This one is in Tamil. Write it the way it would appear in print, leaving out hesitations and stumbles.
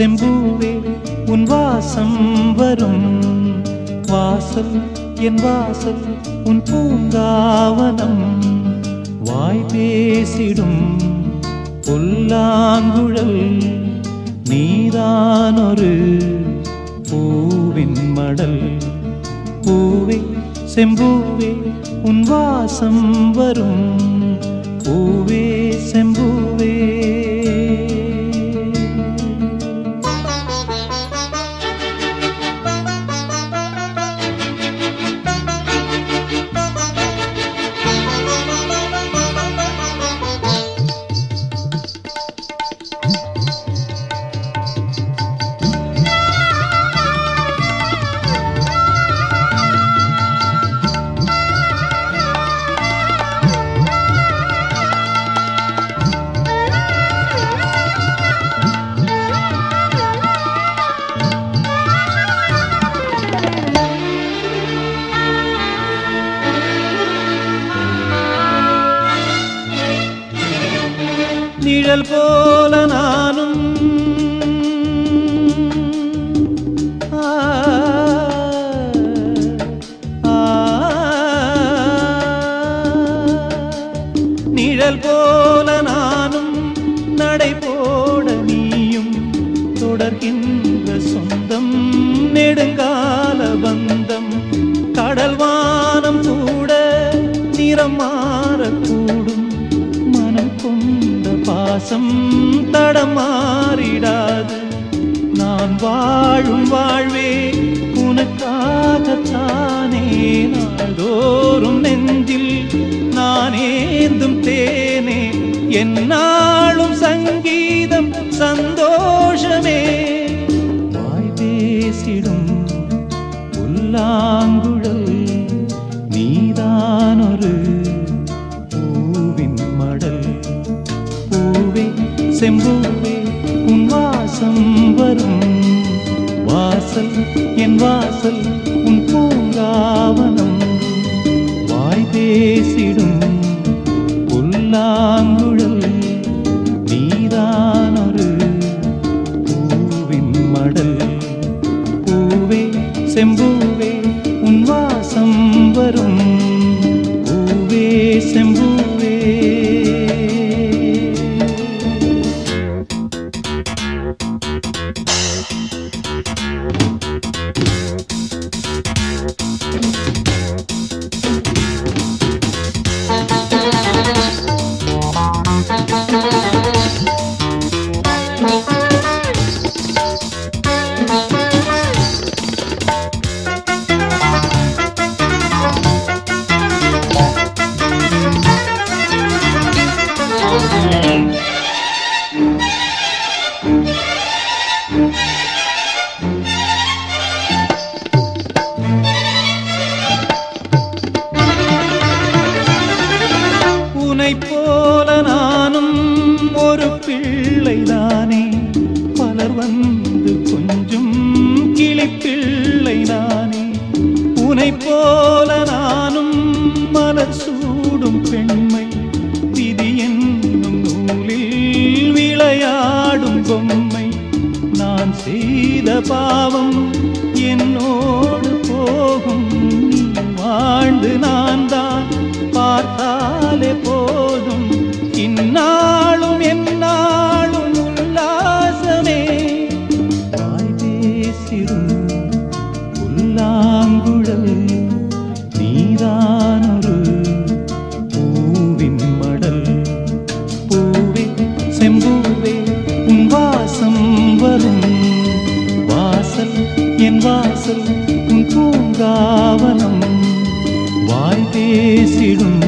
செம்பூவே உன் வாசம் வரும் வாசல் என் வாசல் உன் பூங்காவனம் வாய் பேசிடும் புல்லாங்குழல் நீதானொரு பூவின் மடல் பூவே செம்பூவே உன் வாசம் வரும் பூவே செம்பூவே நிழல் போல நானும் நிழல் போல நானும் நடை போட நீயும் தொடர்கின்ற சொந்தம் நெடுங்கால பந்தம் கடல் வானம் கூட நிறம் மாறக்கூடும் மனம் கொண்ட பாசம் தடமாறிடாது நான் வாழும் வாழ்வே உனக்காகத்தானே நாள்தோறும் நெஞ்சில் நான் ஏந்தும் தேனே என்னாலும் சங்கீதம் சந்தோஷமே வாய் பேசிடும் புல்லாங்குழல் நீதானொரு பூவின் மடல் பூவே செம்பூவே உன் வாசம் வரும் வாசல் என் வாசல் உன் பூங்காவனம் வாய் பேசிடும் புல்லாங்குழல் நீதானொரு பூவின் மடல் பூவே செம்பூவே உன் வாசம் வரும் பூவே செம்பூவே உன்னைப் போல நானும் ஒரு பிள்ளைதானே பலர் வந்து கொஞ்சம் கிளிப்பிள்ளை நானே உன்னைப் போல நானும் மலர் சூடும் பெண்மை விதி என்னும் நூலில் விளையாடும் பொம்மை நான் செய்த பாவம் என்னோடு போகும் நீ வாழ்ந்து நான் தான் பார்த்தாலே போதும் இந்நாளும் எந்நாளும் உல்லாசமே வாய் பேசிடும் புல்லாங்குழல் நீதானொரு பூவின் மடல் பூவே செம்பூவே உன் வாசம் வரும் வாசல் என் வாசல் உன் பூங்காவனம் வாய் பேசிடும்